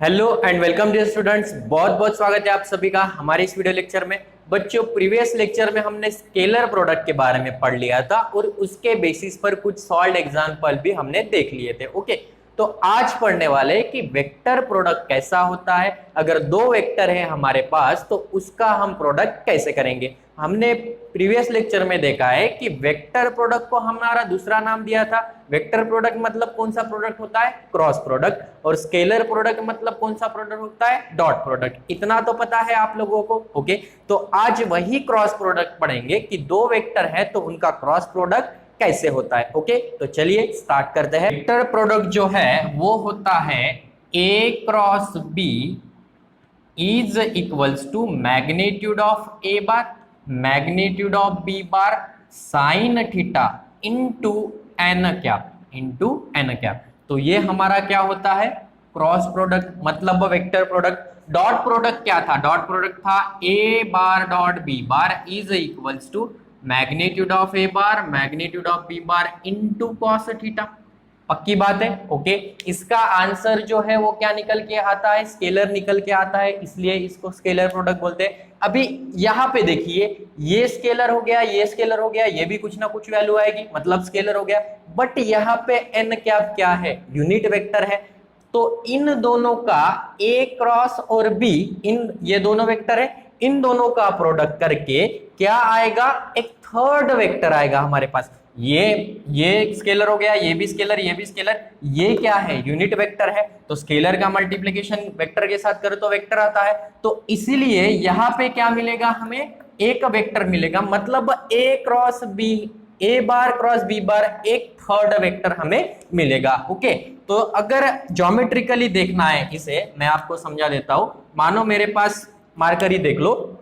Hello and welcome dear students, बहुत बहुत स्वागत है आप सभी का हमारे इस वीडियो लेक्चर में। बच्चों, प्रीवियस लेक्चर में हमने स्केलर प्रोडक्ट के बारे में पढ़ लिया था और उसके बेसिस पर कुछ सॉल्व एग्जांपल भी हमने देख लिए थे। ओके, तो आज पढ़ने वाले हैं कि वेक्टर प्रोडक्ट कैसा होता है। अगर दो वेक्टर है हमारे पास तो उसका हम प्रोडक्ट कैसे करेंगे। हमने प्रीवियस लेक्चर में देखा है कि वेक्टर प्रोडक्ट को हमारा दूसरा नाम दिया था। वेक्टर प्रोडक्ट मतलब कौन सा प्रोडक्ट होता है? Cross product. और स्केलर प्रोडक्ट मतलब कौन सा प्रोडक्ट होता है? Dot product. इतना तो पता है आप लोगों को। ओके, तो आज वही क्रॉस प्रोडक्ट पढ़ेंगे कि दो वेक्टर है तो उनका क्रॉस प्रोडक्ट कैसे होता है। ओके, तो चलिए स्टार्ट करते हैं। वेक्टर प्रोडक्ट जो है वो होता है A cross B is equals to magnitude of A bar magnitude of B bar sine theta into N cap. तो ये हमारा क्या होता है? क्रॉस प्रोडक्ट मतलब वेक्टर प्रोडक्ट। डॉट प्रोडक्ट क्या था? डॉट प्रोडक्ट था A bar dot B bar is equals to magnitude of A bar magnitude of B bar into cos theta. पक्की बात है। ओके, इसका आंसर जो है वो क्या निकल के आता है? स्केलर निकल के आता है, इसलिए इसको स्केलर प्रोडक्ट बोलते हैं। अभी यहाँ पे देखिए, ये स्केलर हो गया, ये स्केलर हो गया, ये भी कुछ ना कुछ वैल्यू आएगी मतलब स्केलर हो गया। बट यहाँ पे एन कैप क्या है? यूनिट वेक्टर है। तो इन दोनों का ए क्रॉस और बी, इन ये दोनों वेक्टर है, इन दोनों का प्रोडक्ट करके क्या आएगा? एक थर्ड वेक्टर आएगा हमारे पास। ये स्केलर हो गया, ये भी स्केलर, ये भी स्केलर, ये क्या है? यूनिट वेक्टर है। तो स्केलर का मल्टीप्लिकेशन वेक्टर के साथ करो तो वेक्टर आता है। तो इसीलिए यहां पे क्या मिलेगा? हमें एक वेक्टर मिलेगा, मतलब ए क्रॉस बी, ए बार क्रॉस बी बार एक थर्ड वेक्टर हमें मिलेगा। ओके, तो अगर ज्योमेट्रिकली देखना है इसे, मैं आपको समझा देता हूं। मानो मेरे पास मार्कर ही देख लो,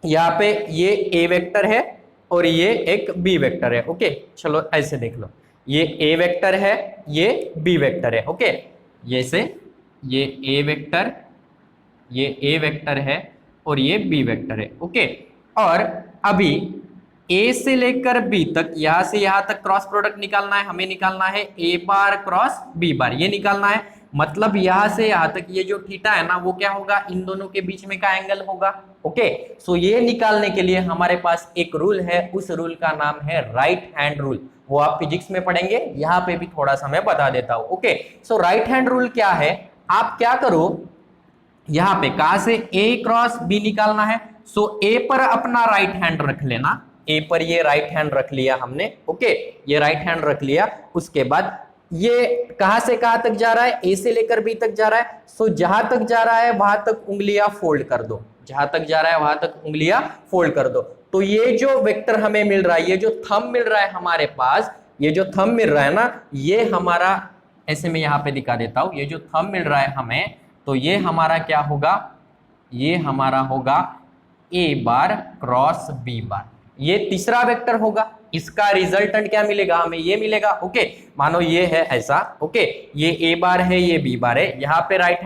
यहाँ पे ये ए वेक्टर है और ये एक बी वेक्टर है। ओके, चलो ऐसे देख लो, ये ए वेक्टर है, ये बी वेक्टर है। ओके, ये से ये ए वेक्टर, ये ए वेक्टर है और ये बी वेक्टर है। ओके, और अभी ए से लेकर बी तक, यहां से यहां तक क्रॉस प्रोडक्ट निकालना है। हमें निकालना है A bar cross B bar, ये निकालना है। मतलब यहां से यहां तक ये जो थीटा है ना, वो क्या होगा? इन दोनों के बीच में का एंगल होगा। ओके, सो ये निकालने के लिए हमारे पास एक रूल है, उस रूल का नाम है राइट हैंड रूल। वो आप फिजिक्स में पढ़ेंगे, यहाँ पे भी थोड़ा सा मैं बता देता हूं। ओके, सो राइट हैंड रूल क्या है? आप क्या करो, यहां पे कहां से ए क्रॉस बी निकालना है, सो ए पर अपना राइट हैंड रख लेना। ए पर ये राइट हैंड रख लिया हमने। ओके, ये राइट हैंड रख लिया। उसके बाद ये कहां से कहां तक जा रहा है? ए से लेकर बी तक जा रहा है। सो जहां तक जा रहा है वहां तक उंगलियां फोल्ड कर दो, जहां तक जा रहा है वहां तक उंगलियां फोल्ड कर दो। तो ये जो वेक्टर हमें मिल रहा है, ये जो थंब मिल रहा है हमारे पास, ये जो थंब मिल रहा है ना, ये हमारा, ऐसे मैं यहां पे दिखा देता हूं, ये जो थंब मिल रहा है हमें, तो ये हमारा क्या होगा? ये हमारा होगा ए बार क्रॉस बी बार। ये तीसरा वेक्टर होगा, इसका रिजल्टेंट क्या मिलेगा? हमें ये मिलेगा। ओके, मानो ये है ऐसा। ओके, ये ए बार है, ये बी बार है, यहाँ पे राइट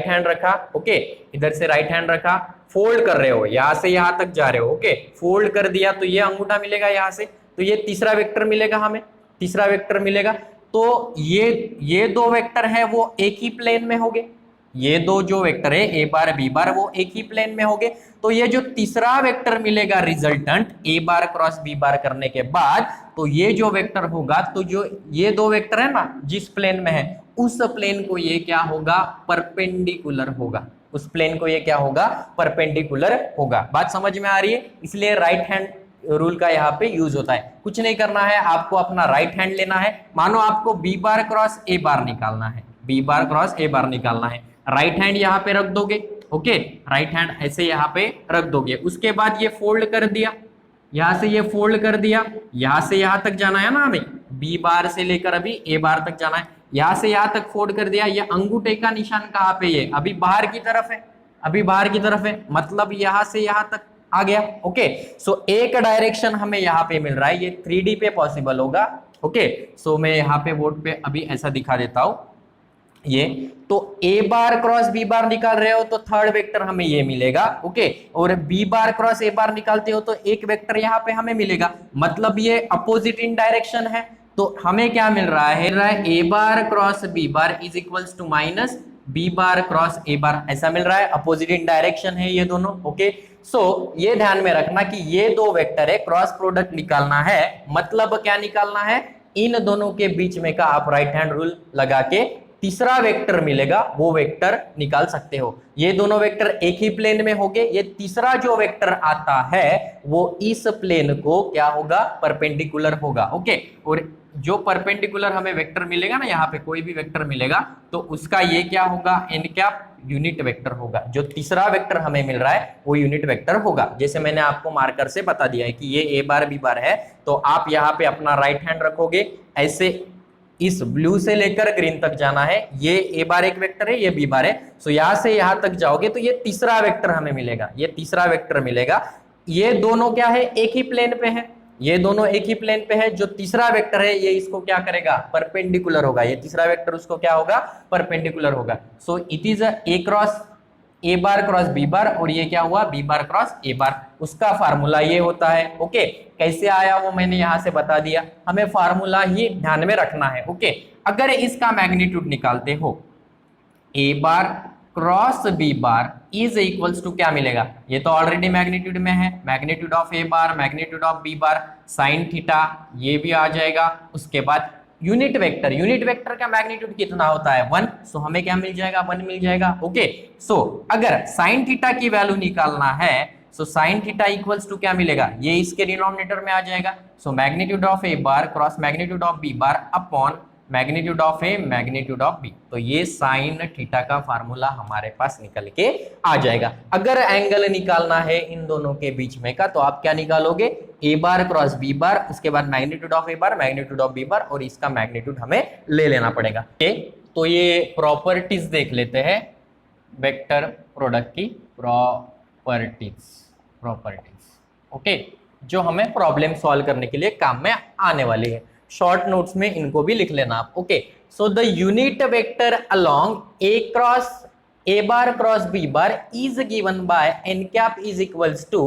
हैंड रखा। ओके, इधर से राइट हैंड रखा, फोल्ड कर रहे हो, यहां से यहां तक जा रहे हो। ओके, फोल्ड कर दिया तो ये अंगूठा मिलेगा यहां से, तो ये तीसरा वेक्टर मिलेगा हमें, तीसरा वेक्टर मिलेगा। तो ये दो वेक्टर है वो एक ही प्लेन में होंगे। ये दो जो वेक्टर है ए बार बी बार, वो एक ही प्लेन में होंगे। तो ये जो तीसरा वेक्टर मिलेगा रिजल्टेंट ए बार क्रॉस बी बार करने के बाद, तो ये जो वेक्टर होगा, तो जो ये दो वेक्टर है ना जिस प्लेन में है, उस प्लेन को ये क्या होगा? परपेंडिकुलर होगा। उस प्लेन को ये क्या होगा? परपेंडिकुलर होगा। बात समझ में आ रही है? इसलिए राइट हैंड रूल का यहाँ पे यूज होता है। कुछ नहीं करना है, आपको अपना राइट हैंड लेना है। मानो आपको बी बार क्रॉस ए बार निकालना है, बी बार क्रॉस ए बार निकालना है, राइट हैंड यहाँ पे रख दोगे। ओके, राइट हैंड ऐसे यहाँ पे रख दोगे। उसके बाद ये फोल्ड कर दिया, यहां से ये फोल्ड कर दिया, यहां से यहां तक जाना है ना हमें, बी बार से लेकर अभी ए बार तक जाना है, यहां से यहां तक फोल्ड कर दिया। ये अंगूठे का निशान कहाँ पे? ये अभी बाहर की तरफ है, अभी बाहर की तरफ है, मतलब यहां से यहां तक आ गया। ओके, सो एक डायरेक्शन हमें यहाँ पे मिल रहा है, ये 3D पे पॉसिबल होगा। ओके, सो मैं यहाँ पे बोर्ड पे अभी ऐसा दिखा देता हूं। ये तो A bar cross B bar निकाल रहे हो तो थर्ड वेक्टर हमें ये मिलेगा। ओके, और बी बार क्रॉस ए बार निकालते हो तो एक वेक्टर यहाँ पे हमें मिलेगा, मतलब ये अपोजिट इन डायरेक्शन है। तो हमें क्या मिल रहा है? A bar cross B bar is equals to minus B bar cross A bar ऐसा मिल रहा है, अपोजिट इन डायरेक्शन है ये दोनों। ओके, सो ये ध्यान में रखना कि ये दो वेक्टर है, क्रॉस प्रोडक्ट निकालना है, मतलब क्या निकालना है, इन दोनों के बीच में का आप राइट हैंड रूल लगा के तीसरा वेक्टर मिलेगा वो वेक्टर निकाल सकते हो। ये दोनों वेक्टर एक ही प्लेन में होंगे, ये तीसरा जो वेक्टर आता है वो इस प्लेन को क्या होगा, परपेंडिकुलर होगा। ओके, और जो परपेंडिकुलर हमें वेक्टर मिलेगा ना, यहाँ पे कोई भी वेक्टर मिलेगा तो उसका ये क्या होगा, एन कैप यूनिट वेक्टर होगा। जो तीसरा वेक्टर हमें मिल रहा है वो यूनिट वेक्टर होगा। जैसे मैंने आपको मार्कर से बता दिया है कि ये ए बार बी बार है, तो आप यहाँ पे अपना राइट हैंड रखोगे, ऐसे इस ब्लू से लेकर ग्रीन तक जाना है। ये ए बार एक वेक्टर है, ये बी बार है, सो यहां से यहां तक जाओगे तो ये तीसरा वेक्टर हमें मिलेगा, ये तीसरा वेक्टर मिलेगा। ये दोनों क्या है, एक ही प्लेन पे है, ये दोनों एक ही प्लेन पे है। जो तीसरा वेक्टर है ये इसको क्या करेगा, परपेंडिकुलर होगा, ये तीसरा वेक्टर उसको क्या होगा, परपेंडिकुलर होगा। So it is a cross A bar cross B bar, और ये क्या हुआ, बी बार क्रॉस ए बार। उसका फार्मूला ये होता है। ओके, कैसे आया वो मैंने यहां से बता दिया, हमें फार्मूला ही ध्यान में रखना है। ओके, अगर इसका मैग्नीट्यूड निकालते हो, A bar cross B bar is equals to क्या मिलेगा, ये तो ऑलरेडी मैग्नीट्यूड में है, magnitude of A bar magnitude of B bar sine theta, ये भी आ जाएगा। उसके बाद यूनिट वेक्टर, यूनिट वेक्टर का मैग्नीट्यूड कितना होता है, 1, सो हमें क्या मिल जाएगा, 1 मिल जाएगा। ओके, सो अगर साइन थीटा की वैल्यू निकालना है, so sine theta equals to क्या मिलेगा, ये इसके डिनोमिनेटर में आ जाएगा। So magnitude of A bar cross magnitude of B bar upon magnitude of a magnitude of b, तो ये साइन थीटा का फार्मूला हमारे पास निकल के आ जाएगा। अगर एंगल निकालना है इन दोनों के बीच में का, तो आप क्या निकालोगे, A bar cross B bar, उसके बाद magnitude of A bar magnitude of B bar, और इसका मैग्नीट्यूड हमें ले लेना पड़ेगा। ओके, तो ये प्रॉपर्टीज देख लेते हैं वेक्टर प्रोडक्ट की, प्रॉपर्टीज ओके, जो हमें प्रॉब्लम सॉल्व करने के लिए काम में आने वाली है। शॉर्ट नोट्स में इनको भी लिख लेना आप। Okay, so the unit vector along a cross A bar cross B bar is given by n cap is equals to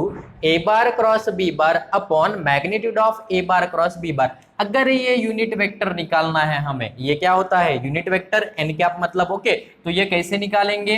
A bar cross B bar upon magnitude of A bar cross B bar. अगर ये unit vector निकालना है हमें, ये क्या होता है, unit vector N cap मतलब। ओके, तो ये कैसे निकालेंगे,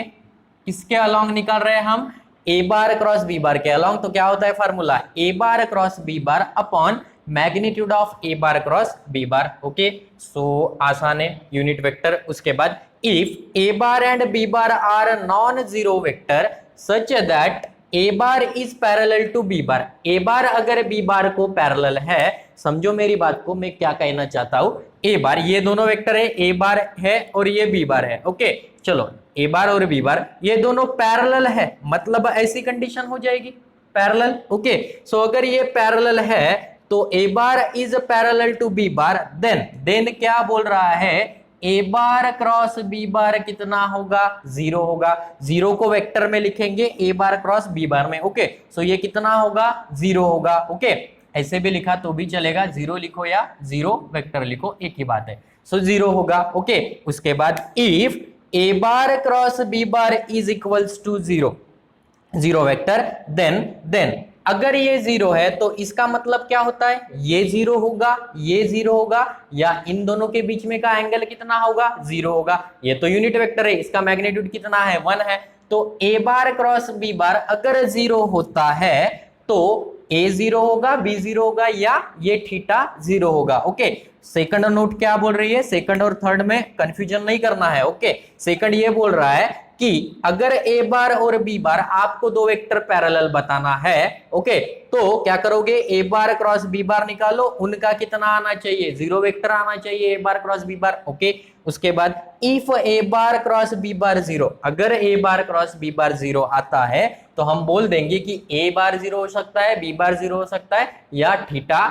किसके अलोंग निकाल रहे हैं हम, ए बार क्रॉस बी बार के अलोंग। तो क्या होता है formula, A bar cross B bar upon magnitude of A bar cross B bar. Okay, so आसान है यूनिट वेक्टर। उसके बाद if A bar and B bar are non zero vector such that A bar is parallel to B bar, A bar अगर B बार को parallel है, समझो मेरी बात को, मैं क्या कहना चाहता हूं, ए बार ये दोनों वेक्टर है, ए बार है और ये बी बार है। ओके, चलो ए बार और बी बार ये दोनों पैरेलल है, मतलब ऐसी कंडीशन हो जाएगी पैरेलल। ओके, सो अगर ये पैरेलल है तो A bar is parallel to B bar, then क्या बोल रहा है, A bar cross B bar कितना होगा, 0 होगा। 0 को वेक्टर में लिखेंगे ए बार क्रॉस बी बार में। ओके, सो ये कितना होगा, 0 होगा। ओके, ऐसे भी लिखा तो भी चलेगा, 0 लिखो या 0 वेक्टर लिखो, एक ही बात है। सो 0 होगा। ओके, उसके बाद if A bar cross B bar is equals to 0 vector, then अगर ये 0 है तो इसका मतलब क्या होता है, ये 0 होगा, ये 0 होगा, या इन दोनों के बीच में का एंगल कितना होगा, 0 होगा। ये तो यूनिट वेक्टर है, इसका मैग्नीट्यूड कितना है, 1 है। तो A bar cross B bar अगर 0 होता है तो ए 0 होगा, बी 0 होगा, या ये थीटा 0 होगा। ओके, सेकंड नोट क्या बोल रही है, सेकंड और थर्ड में कंफ्यूजन नहीं करना है। ओके, सेकंड ये बोल रहा है कि अगर ए बार और बी बार आपको दो वेक्टर पैरेलल बताना है, ओके, तो क्या करोगे, ए बार क्रॉस बी बार निकालो, उनका कितना आना चाहिए, 0 वेक्टर आना चाहिए a bar cross B bar. Okay, उसके बाद if A bar cross B bar 0, अगर A bar cross B bar 0 आता है तो हम बोल देंगे कि ए बार 0 हो सकता है, बी बार 0 हो सकता है, या थीटा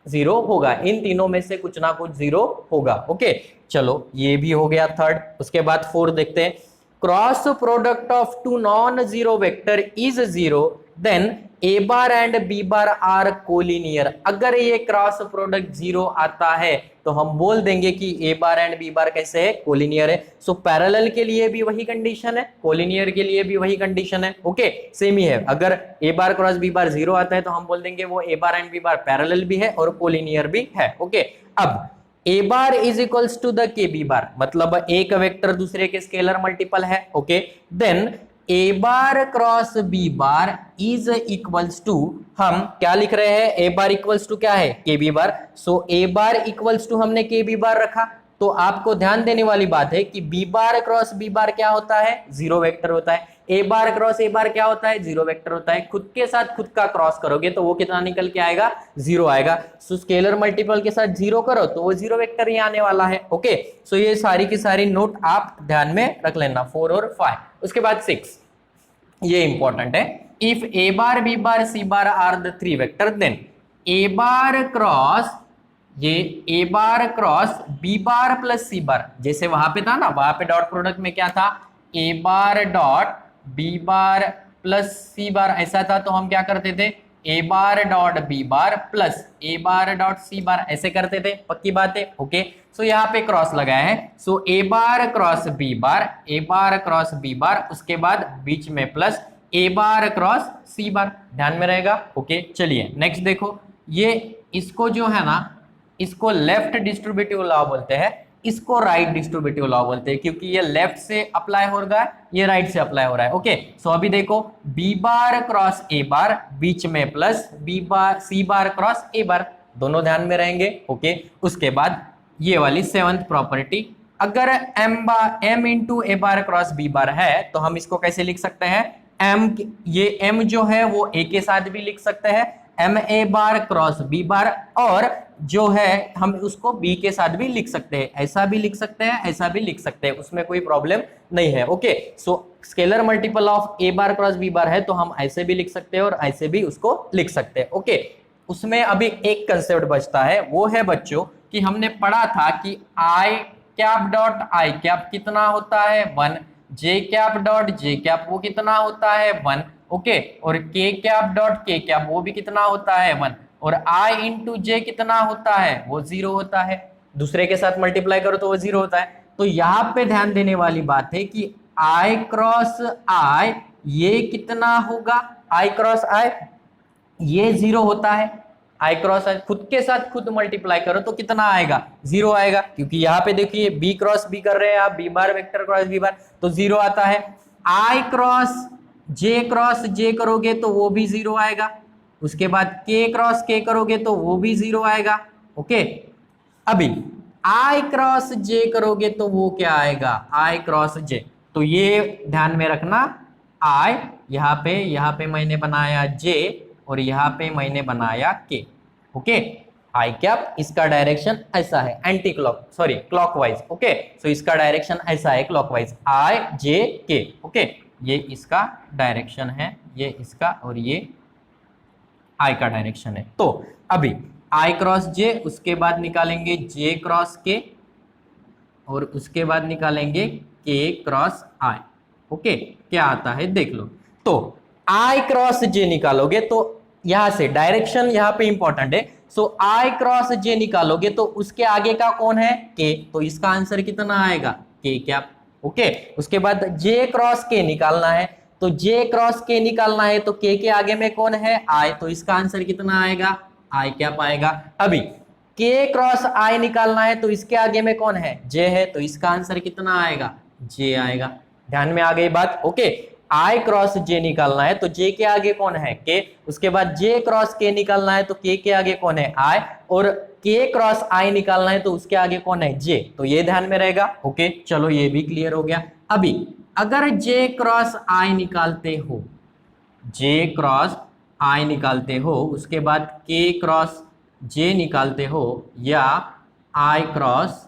0 होगा, इन तीनों में से कुछ ना कुछ 0 होगा। ओके, चलो ये भी हो गया थर्ड। उसके बाद फोर्थ देखते हैं, cross product of two non zero vector is 0 then A bar and B bar are collinear. अगर ये क्रॉस प्रोडक्ट 0 आता है तो हम बोल देंगे कि A bar and B bar कैसे है, कोलिनियर है। सो पैरेलल के लिए भी वही कंडीशन है, कोलिनियर के लिए भी वही कंडीशन है। ओके, सेम ही है। अगर A bar cross B bar 0 आता है तो हम बोल देंगे वो ए bar and B bar parallel भी है और कोलिनियर भी है। ओके, अब A bar is equals to the K B bar, मतलब एक वेक्टर दूसरे के स्केलर मल्टीपल है। Okay, then A bar cross B bar is equals to, हम क्या लिख रहे हैं, ए बार इक्वल्स टू क्या है, k B bar. So A bar equals to हमने के बी बार रखा, तो आपको ध्यान देने वाली बात है कि b bar cross B bar क्या होता है, जीरो वेक्टर होता है। A bar cross A bar क्या होता है, जीरो वेक्टर होता है। खुद के साथ खुद का क्रॉस करोगे तो वो कितना निकल के आएगा, जीरो आएगा। सो स्केलर मल्टीपल के साथ जीरो करो तो वो जीरो वेक्टर ही आने वाला है। ओके, सो ये सारी की सारी नोट आप ध्यान में रख लेना, 4 और 5। उसके बाद 6, ये इंपॉर्टेंट है। If A bar b bar C bar are the 3 vector, then A bar cross, ये a bar cross B bar plus C bar, जैसे वहां पे था ना, वहां पे डॉट प्रोडक्ट में क्या था, A bar dot B bar plus C bar ऐसा था, तो हम क्या करते थे, A bar dot B bar plus A bar dot C bar ऐसे करते थे। पक्की बात है। ओके, सो यहाँ पे क्रॉस लगाया है। सो ए बार क्रॉस बी बार, ए बार क्रॉस बी बार, उसके बाद बीच में प्लस ए बार क्रॉस सी बार, ध्यान में रहेगा। ओके, चलिए नेक्स्ट देखो, ये इसको जो है ना, इसको लेफ्ट डिस्ट्रीब्यूटिव लॉ बोलते हैं, इसको राइट डिस्ट्रीब्यूटिव लॉ बोलते हैं, क्योंकि ये लेफ्ट से अप्लाई हो रहा है, ये राइट से अप्लाई हो रहा है। ओके, सो अभी देखो, बी बार क्रॉस ए बार, बीच में प्लस बी बार सी बार क्रॉस ए बार, दोनों ध्यान में रहेंगे। ओके, उसके बाद ये वाली 7th प्रॉपर्टी, अगर m into A bar cross B bar है तो हम इसको कैसे लिख सकते हैं, m, ये m जो है वो a के साथ भी लिख सकते हैं, m a bar cross B bar, और जो है हम उसको बी के साथ भी लिख सकते हैं, ऐसा भी लिख सकते हैं, ऐसा भी लिख सकते हैं, उसमें कोई प्रॉब्लम नहीं है। Okay, so scalar multiple of A bar cross B bar है तो हम ऐसे भी लिख सकते हैं और ऐसे भी उसको लिख सकते हैं। ओके, उसमें अभी एक कंसेप्ट बचता है, वो है बच्चों कि हमने पढ़ा था कि आई कैप डॉट आई कैप कितना होता है 1, जे कैप डॉट जे कैप वो कितना होता है 1। ओके, और के कैप डॉट के कैप वो भी कितना होता है 1, और आई इंटू जे कितना होता है, वो 0 होता है। दूसरे के साथ मल्टीप्लाई करो तो वो 0 होता है। तो यहाँ पे ध्यान देने वाली बात है कि आई क्रॉस आई ये कितना होगा, आई क्रॉस आई ये 0 होता है, आई क्रॉस आई खुद के साथ खुद मल्टीप्लाई करो तो कितना आएगा, 0 आएगा, क्योंकि यहाँ पे देखिए बी क्रॉस बी कर रहे हैं आप, b bar vector cross B bar, तो 0 आता है। आई क्रॉस जे करोगे तो वो भी 0 आएगा, उसके बाद के क्रॉस के करोगे तो वो भी 0 आएगा। ओके, अभी आई क्रॉस जे करोगे तो वो क्या आएगा, आई क्रॉस जे, तो ये ध्यान में रखना, आई यहाँ पे मैंने बनाया जे और यहाँ पे मैंने बनाया के। ओके, आई कैप इसका डायरेक्शन ऐसा है, anti clock sorry clockwise. Okay, so इसका डायरेक्शन ऐसा है क्लॉकवाइज, आई जे के। ओके, ये इसका डायरेक्शन है, ये इसका, और ये आई का डायरेक्शन है। तो अभी आई क्रॉस जे, उसके बाद निकालेंगे जे क्रॉस के, और उसके बाद निकालेंगे के क्रॉस आई। ओके, क्या आता है देख लो। तो आई क्रॉस जे निकालोगे तो यहां से डायरेक्शन यहाँ पे इंपॉर्टेंट है। सो आई क्रॉस जे निकालोगे तो उसके आगे का कौन है, के, तो इसका आंसर कितना आएगा, के कैप। ओके, उसके बाद जे क्रॉस के निकालना है, तो जे क्रॉस के निकालना है तो के आगे में कौन है, आई, तो इसका आंसर कितना आएगा, आई कैप आएगा। अभी के क्रॉस आई निकालना है तो इसके आगे में कौन है, जे है, तो इसका आंसर कितना आएगा, जे आएगा। ध्यान में आ गई बात। ओके, आई क्रॉस जे निकालना है तो जे के आगे कौन है, के, उसके बाद जे क्रॉस के निकालना है तो के आगे कौन है, आई, और के क्रॉस आई निकालना है तो उसके आगे कौन है, जे, तो ये ध्यान में रहेगा। ओके, चलो ये भी क्लियर हो गया। अभी अगर जे क्रॉस आई निकालते हो, जे क्रॉस आई निकालते हो, उसके बाद के क्रॉस जे निकालते हो, या आई क्रॉस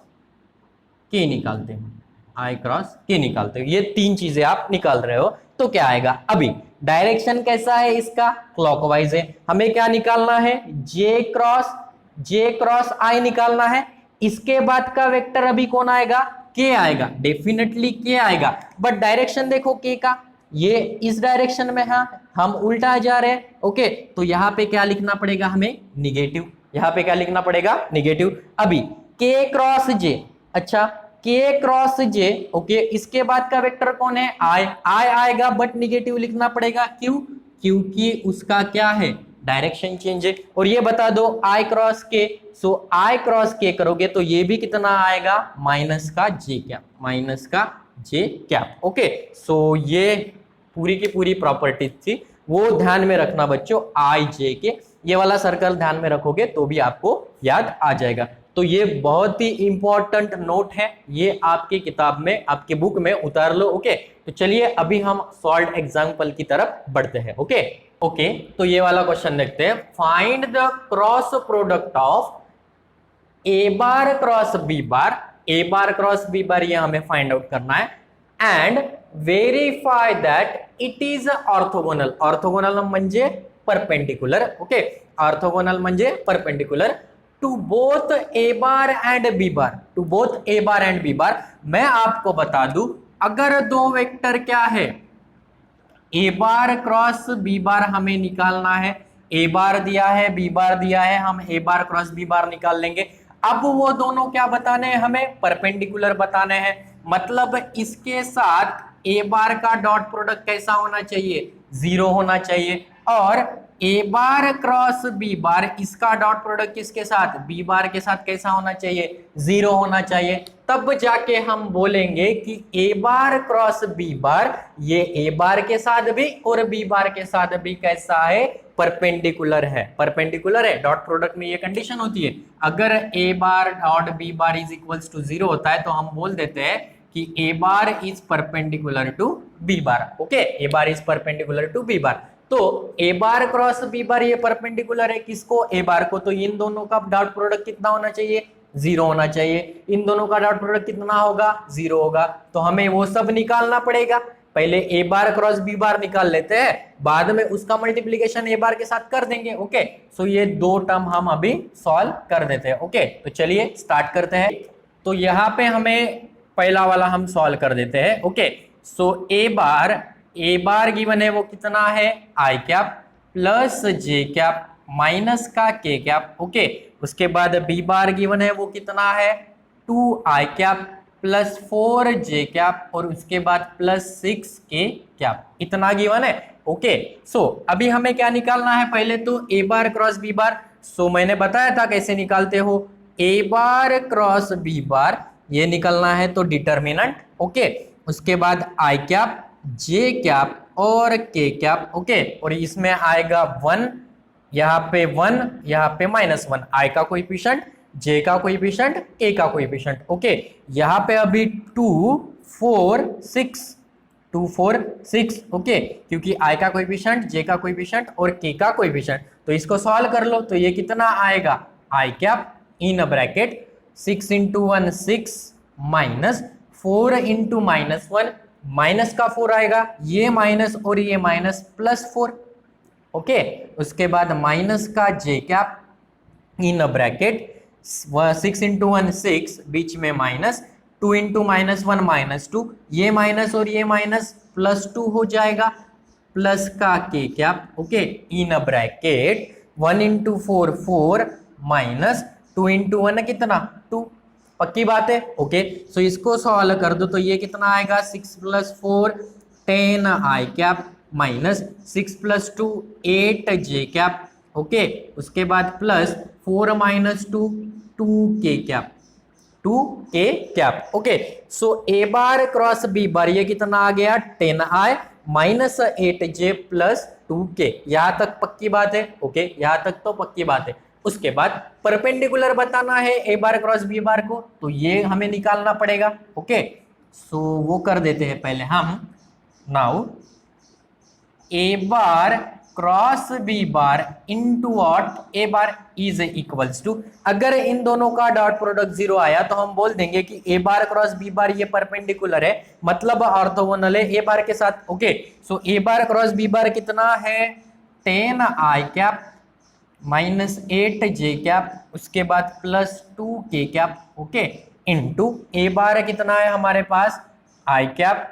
के निकालते हो, आई क्रॉस के निकालते हो, ये 3 चीजें आप निकाल रहे हो तो क्या आएगा। अभी डायरेक्शन कैसा है इसका, क्लॉकवाइज है। हमें क्या निकालना है, जे क्रॉस आई निकालना है। इसके बाद का वेक्टर अभी कौन आएगा, के आएगा, डेफिनेटली के आएगा। बट डायरेक्शन देखो के का, ये इस डायरेक्शन में है, हम उल्टा जा रहे हैं। ओके, तो यहाँ पे क्या लिखना पड़ेगा हमें, निगेटिव, यहाँ पे क्या लिखना पड़ेगा, निगेटिव। अभी के क्रॉस जे, अच्छा के क्रॉस जे, ओके, इसके बाद का वेक्टर कौन है, आई आएगा, बट निगेटिव लिखना पड़ेगा, क्यों, क्योंकि उसका क्या है, डायरेक्शन चेंज है। और ये बता दो आई क्रॉस के, सो आई क्रॉस के करोगे तो ये भी कितना आएगा, माइनस का जे कैप, माइनस का जे कैप। ओके, सो ये पूरी की पूरी प्रॉपर्टीज थी, वो ध्यान में रखना बच्चों। आई जे के ये वाला सर्कल ध्यान में रखोगे तो भी आपको याद आ जाएगा। तो ये बहुत ही इंपॉर्टेंट नोट है, ये आपकी किताब में, आपके बुक में उतार लो। ओके, तो चलिए अभी हम सॉल्व एग्जाम्पल की तरफ बढ़ते हैं। ओके ओके, तो ये वाला क्वेश्चन देखते हैं। Find the cross product of A bar cross B bar, A bar cross B bar ये हमें फाइंड आउट करना है, and verify that it is orthogonal. Orthogonal म्हणजे परपेंडिकुलर। ओके, ऑर्थोगोनल म्हणजे perpendicular to both a bar and B bar, to both a bar and B bar. मैं आपको बता दूं, अगर दो वेक्टर क्या है, A bar cross B bar हमें निकालना है, ए बार दिया है बी बार दिया है, हम ए बार क्रॉस बी बार निकाल लेंगे। अब वो दोनों क्या बताने हैं हमें, परपेंडिकुलर बताने हैं। मतलब इसके साथ ए बार का डॉट प्रोडक्ट कैसा होना चाहिए, 0 होना चाहिए, और ए बार क्रॉस बी बार इसका डॉट प्रोडक्ट किसके साथ, बी बार के साथ कैसा होना चाहिए, 0 होना चाहिए। तब जाके हम बोलेंगे कि A bar cross B bar ये ए बार के साथ भी और बी बार के साथ भी कैसा है, परपेंडिकुलर है। परपेंडिकुलर है, डॉट प्रोडक्ट में ये कंडीशन होती है। अगर A bar dot B bar is equals to 0 होता है तो हम बोल देते हैं कि A bar is perpendicular to B bar. Okay, A bar is perpendicular to B bar. तो A bar cross B bar ये परपेंडिकुलर है किसको, ए बार को, तो इन दोनों का डॉट प्रोडक्ट कितना होना चाहिए, 0 होना चाहिए। इन दोनों का डॉट प्रोडक्ट कितना होगा, 0 होगा। तो हमें वो सब निकालना पड़ेगा। पहले ए बार क्रॉस बी बार निकाल लेते हैं, बाद में उसका मल्टीप्लीकेशन ए बार के साथ कर देंगे। ओके, सो ये दो टर्म हम अभी सॉल्व कर देते हैं। ओके, तो चलिए स्टार्ट करते हैं। तो यहाँ पे हमें पहला वाला हम सॉल्व कर देते हैं। ओके, सो ए बार गिवन है वो कितना है, I cap plus J cap minus का के कैप। ओके, उसके बाद बी बार गिवन है वो कितना है, 2 आई कैप प्लस 4 जे कैप और उसके बाद प्लस 6 के कैप, इतना गिवन है। ओके, सो अभी हमें क्या निकालना है, पहले तो A bar cross B bar. सो मैंने बताया था कैसे निकालते हो, A bar cross B bar ये निकलना है तो डिटर्मिनेंट। ओके, उसके बाद आई कैप जे कैप और के कैप। ओके, और इसमें आएगा 1, यहाँ पे 1, यहाँ पे -1, आई का कोएफिशिएंट, जे का कोएफिशिएंट, के का कोएफिशिएंट। ओके, यहाँ पे अभी 2 4 6, 2 4 6। ओके, क्योंकि आई का कोएफिशिएंट, जे का कोएफिशिएंट और के का कोएफिशिएंट, तो इसको सॉल्व कर लो। तो ये कितना आएगा, I cap in bracket 6 × 1 6 minus 4 × -1, minus का 4 आएगा, ये माइनस और ये माइनस +4। ओके, उसके बाद माइनस का जे कैप इन ब्रैकेट 6 × 1 6, बीच में माइनस, 2 × -1 -2, ये माइनस और ये माइनस +2 हो जाएगा, प्लस का के cap. Okay, in bracket 1 × 4 4 minus 2 × 1 कितना 2, पक्की बात है। ओके, सो इसको सॉल्व कर दो तो ये कितना आएगा, 6 + 4 10 I cap minus 6 + 2 8 J cap. Okay, उसके बाद plus 4 - 2 2 K cap, 2 K cap. Okay, so ए बार क्रॉस बी बार ये कितना आ गया, 10 आई माइनस 8 जे प्लस 2 के। यहाँ तक पक्की बात है। ओके, यहाँ तक तो पक्की बात है। उसके बाद परपेंडिकुलर बताना है A bar cross B bar को, तो ये हमें निकालना पड़ेगा। ओके, सो वो कर देते हैं पहले हम। Now a bar cross B bar into what, A bar is equals to, अगर इन दोनों का डॉट प्रोडक्ट 0 आया तो हम बोल देंगे कि A bar cross B bar ये परपेंडिकुलर है, मतलब ऑर्थोगोनल है ए बार के साथ। ओके, सो ए बार क्रॉस बी बार कितना है, 10 I cap minus 8 J cap, उसके बाद +2 K cap. Okay, into A bar कितना है हमारे पास, I cap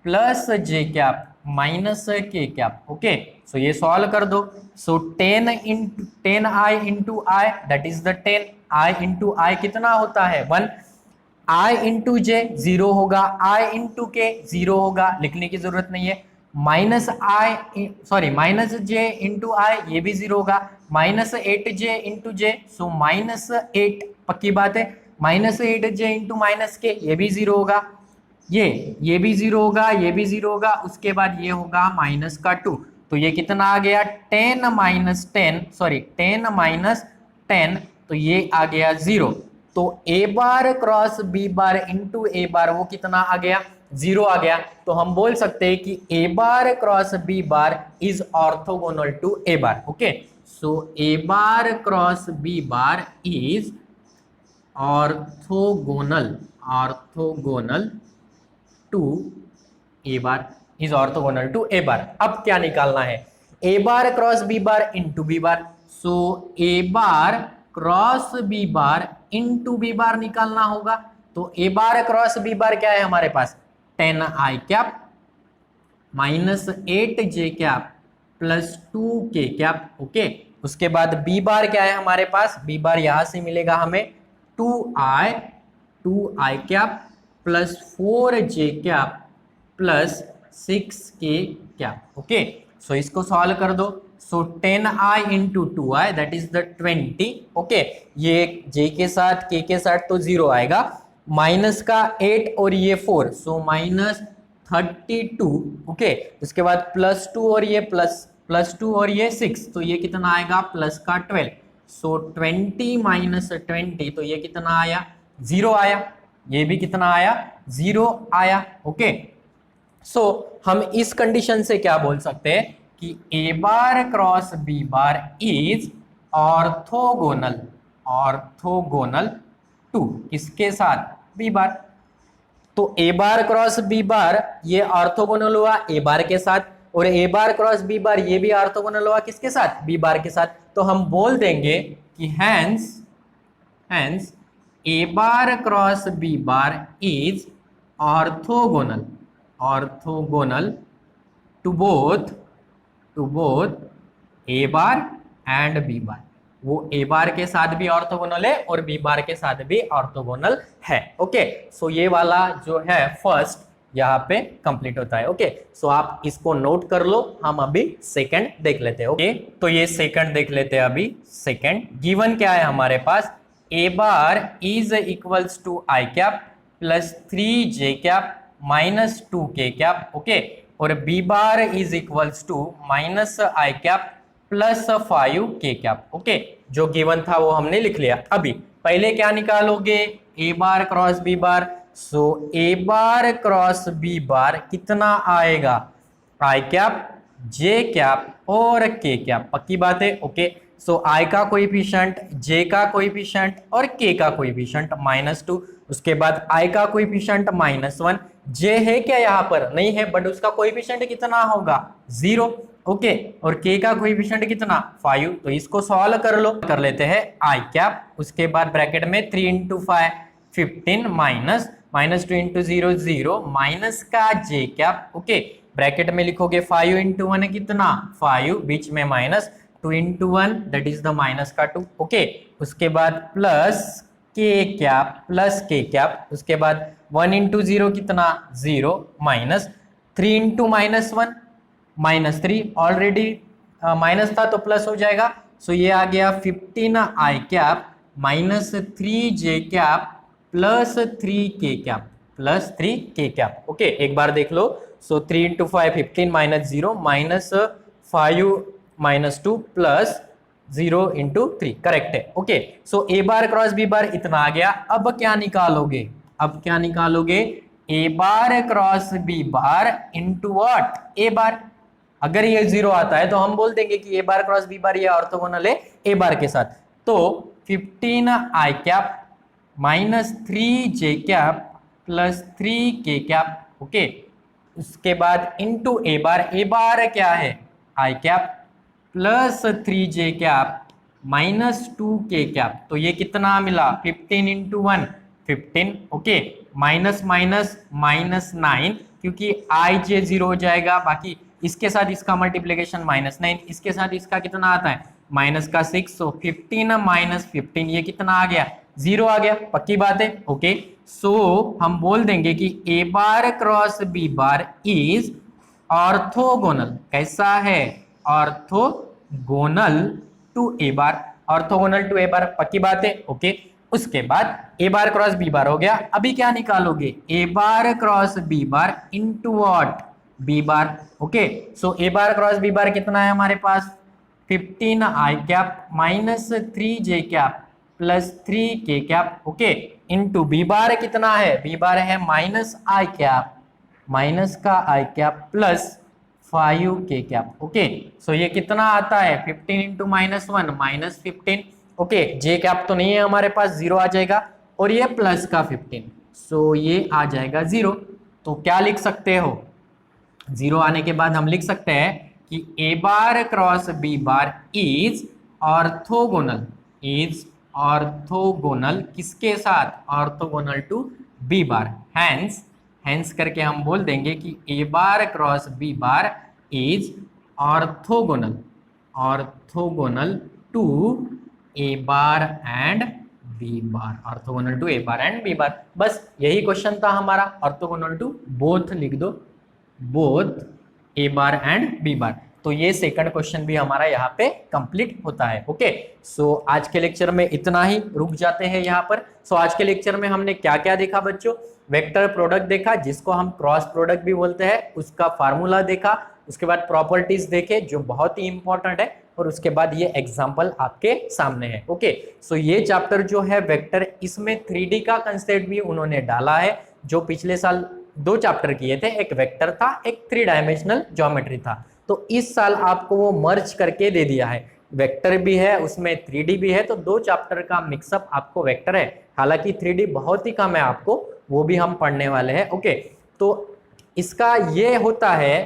plus J cap minus K cap. Okay, so ये सॉल्व कर दो। So 10 × 10 I into I, that is the 10 I into I कितना होता है 1, आई इंटू जे 0 होगा, आई इंटू के 0 होगा, लिखने की जरूरत नहीं है। Minus I sorry minus J into I, ये भी 0 होगा। Minus 8j into J, so minus 8, पक्की बात है। माइनस 8j इंटू माइनस के, ये भी 0 होगा। ये भी 0 होगा, ये भी 0 होगा। उसके बाद ये होगा माइनस का 2, तो ये कितना आ गया 10 माइनस 10 सॉरी 10 माइनस 10, तो ये आ गया 0। तो A bar cross B bar into A बार वो कितना आ गया 0 आ गया। तो हम बोल सकते हैं कि A bar cross B bar is orthogonal to A bar. Okay, so A bar cross B bar is orthogonal to A bar, is orthogonal to A bar. अब क्या निकालना है, A bar cross B bar into B bar, so A bar cross B bar into B bar निकालना होगा। तो A bar cross B bar क्या है हमारे पास 10 I cap minus 8j cap plus 2k cap. Okay, उसके बाद B bar क्या है हमारे पास, बी बार यहां से मिलेगा हमें 2i cap plus 4j cap plus 6k cap. Okay, so इसको सॉल्व कर दो। So 10i into 2i that is the 20। Okay, ये j के साथ k के साथ तो 0 आएगा, माइनस का 8 और ये 4, सो माइनस 32। ओके, उसके बाद प्लस 2 और ये प्लस 2 और ये 6, तो ये कितना आएगा प्लस का 12। सो 20 माइनस 20, तो ये कितना आया 0 आया। ये भी कितना आया 0 आया। ओके, सो हम इस कंडीशन से क्या बोल सकते हैं कि A bar cross B bar is orthogonal to किसके साथ बी बार। तो A bar cross B bar ये ऑर्थोगोनल हुआ ए बार के साथ, और ए बार क्रॉस बी बार ये भी ऑर्थोगोनल हुआ किसके साथ बी बार के साथ। तो हम बोल देंगे कि hence a bar cross B bar is orthogonal to both a bar and B bar. वो ए बार के साथ भी ऑर्थोगोनल है और बी बार के साथ भी ऑर्थोगोनल है। ओके, सो ये वाला जो है फर्स्ट यहाँ पे कंप्लीट होता है। ओके, सो आप इसको नोट कर लो, हम अभी सेकंड देख लेते हैं। ओके, तो ये सेकंड देख लेते हैं अभी। सेकंड गिवन क्या है हमारे पास, A bar is equals to I cap plus 3j cap minus 2k cap. Okay, और B bar is equals to minus I cap plus 5k cap. Okay, जो गिवन था वो हमने लिख लिया। अभी पहले क्या निकालोगे, A bar cross B bar. So A bar cross B bar कितना आएगा, आई कैप जे कैप और के कैप, पक्की बात है। ओके, सो आई का कोएफिशिएंट, जे का कोएफिशिएंट और के का कोएफिशिएंट -2। उसके बाद आई का कोएफिशिएंट -1, जे है क्या यहाँ पर नहीं है, बट उसका कोएफिशिएंट कितना होगा 0। ओके, और के का कोएफिशिएंट कितना 5, तो इसको सॉल्व कर लो। कर लेते हैं आई कैप, उसके बाद ब्रैकेट में 3 इंटू 5 15 माइनस 2 इंटू 0 0 माइनस का जे कैप। ओके, ब्रैकेट में लिखोगे 5 इंटू 1 कितना 5, बीच में minus 2 into 1 that is the minus का 2। ओके, उसके बाद प्लस के कैप, उसके बाद 1 इंटू 0 कितना 0 माइनस 3 इंटू -1 -3, ऑलरेडी माइनस था तो प्लस हो जाएगा। सो ये आ गया 15 I cap minus 3j cap plus 3k cap. Okay, एक बार देख लो। So 3 into 5 15 minus 0 minus 5 minus 2 plus 0 into 3, correct है। ओके, सो ए बार क्रॉस बी बार इतना आ गया। अब क्या निकालोगे, A bar cross B bar into what A bar. अगर ये 0 आता है तो हम बोल देंगे कि A bar cross B bar ये ऑर्थोगोनल है ए बार के साथ। तो 15 I cap minus 3j cap plus 3k cap. Okay, उसके बाद इंटू ए बार क्या है I cap plus 3j cap minus 2k cap. तो ये कितना मिला 15 into 1 15। Okay, minus minus minus 9, क्योंकि आई जे 0 हो जाएगा, बाकी इसके साथ इसका मल्टीप्लीकेशन -9, इसके साथ इसका कितना आता है माइनस का 6। सो 15 माइनस 15 ये कितना आ गया 0 आ गया, पक्की बात है। ओके, सो हम बोल देंगे कि A bar cross B bar is orthogonal कैसा है, orthogonal to A bar, orthogonal to A bar, पक्की बात है। ओके, उसके बाद ए बार क्रॉस बी बार हो गया। अभी क्या निकालोगे, A bar cross B bar into what, B bar. Okay, so A bar cross B bar कितना है हमारे पास, 15 I cap minus 3 J cap plus 3 K cap. Okay, into B bar कितना है, बी बार है माइनस आई कैप, माइनस का आई cap plus 5 के cap. Okay, so ये कितना आता है, 15 इंटू माइनस 1 माइनस 15। ओके, जे कैप तो नहीं है हमारे पास, जीरो आ जाएगा, और ये प्लस का 15, सो ये आ जाएगा जीरो। तो क्या लिख सकते हो, जीरो आने के बाद हम लिख सकते हैं कि A bar cross B bar is orthogonal, is orthogonal किसके साथ, orthogonal to B bar. Hence, hence करके हम बोल देंगे कि A bar cross B bar is orthogonal, orthogonal to A bar and B bar, orthogonal to A bar and B bar. बस यही question था हमारा, ऑर्थोगोनल टू बोथ लिख दो, both a bar and B bar. तो ये second question भी हमारा यहाँ पे कंप्लीट होता है। ओके, सो आज के लेक्चर में इतना ही, रुक जाते हैं यहाँ पर। सो आज के लेक्चर में हमने क्या क्या देखा बच्चों, वेक्टर प्रोडक्ट देखा जिसको हम क्रॉस प्रोडक्ट भी बोलते हैं, उसका फार्मूला देखा, उसके बाद प्रॉपर्टीज देखे जो बहुत ही इंपॉर्टेंट है, और उसके बाद ये एग्जाम्पल आपके सामने है। ओके, सो ये चैप्टर जो है वेक्टर, इसमें 3D का कंसेप्ट भी उन्होंने डाला है, जो पिछले साल 2 चैप्टर किए थे, एक वेक्टर था, एक 3 डायमेंशनल ज्योमेट्री था। तो इस साल आपको वो मर्ज करके दे दिया है, वेक्टर भी है उसमें 3D भी है, तो 2 चैप्टर का मिक्सअप आपको वेक्टर है। हालांकि 3D बहुत ही कम है आपको, वो भी हम पढ़ने वाले हैं। ओके, तो इसका ये होता है,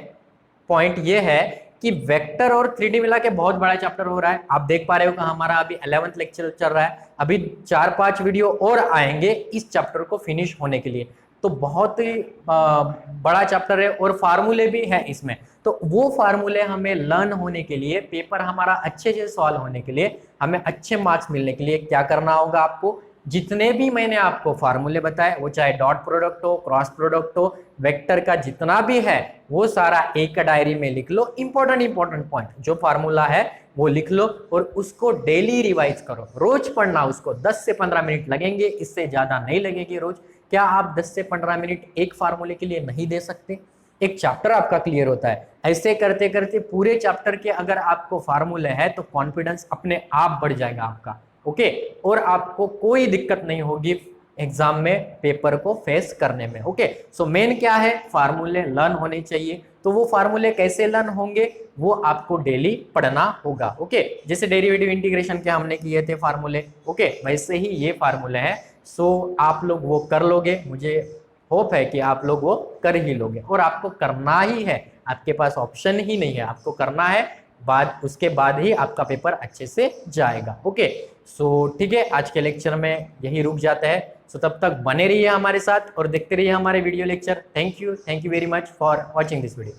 पॉइंट ये है कि वेक्टर और 3D मिला के बहुत बड़ा चैप्टर हो रहा है। आप देख पा रहे हो कि हमारा अभी 11th लेक्चर चल रहा है, अभी 4-5 वीडियो और आएंगे इस चैप्टर को फिनिश होने के लिए। तो बहुत ही बड़ा चैप्टर है, और फार्मूले भी है इसमें। तो वो फार्मूले हमें लर्न होने के लिए, पेपर हमारा अच्छे से सॉल्व होने के लिए, हमें अच्छे मार्क्स मिलने के लिए क्या करना होगा, आपको जितने भी मैंने आपको फार्मूले बताए, वो चाहे डॉट प्रोडक्ट हो, क्रॉस प्रोडक्ट हो, वेक्टर का जितना भी है, वो सारा एक डायरी में लिख लो। इंपॉर्टेंट पॉइंट जो फार्मूला है वो लिख लो, और उसको डेली रिवाइज करो, रोज पढ़ना उसको। 10 से 15 मिनट लगेंगे, इससे ज्यादा नहीं लगेगी रोज। क्या आप 10 से 15 मिनट एक फार्मूले के लिए नहीं दे सकते? एक चैप्टर आपका क्लियर होता है। ऐसे करते करते पूरे चैप्टर के अगर आपको फार्मूले है तो कॉन्फिडेंस अपने आप बढ़ जाएगा आपका। ओके, और आपको कोई दिक्कत नहीं होगी एग्जाम में पेपर को फेस करने में। ओके, सो मेन क्या है, फार्मूले लर्न होने चाहिए। तो वो फार्मूले कैसे लर्न होंगे, वो आपको डेली पढ़ना होगा। ओके, जैसे डेरिवेटिव इंटीग्रेशन के हमने किए थे फार्मूले, ओके, वैसे ही ये फार्मूले हैं। सो आप लोग वो कर लोगे, मुझे होप है कि आप लोग वो कर ही लोगे, और आपको करना ही है, आपके पास ऑप्शन ही नहीं है, आपको करना है। बाद उसके बाद ही आपका पेपर अच्छे से जाएगा। ओके, सो ठीक है, आज के लेक्चर में यही रुक जाता है। सो तब तक बने रहिए हमारे साथ और देखते रहिए हमारे video lecture. Thank you very much for watching this video.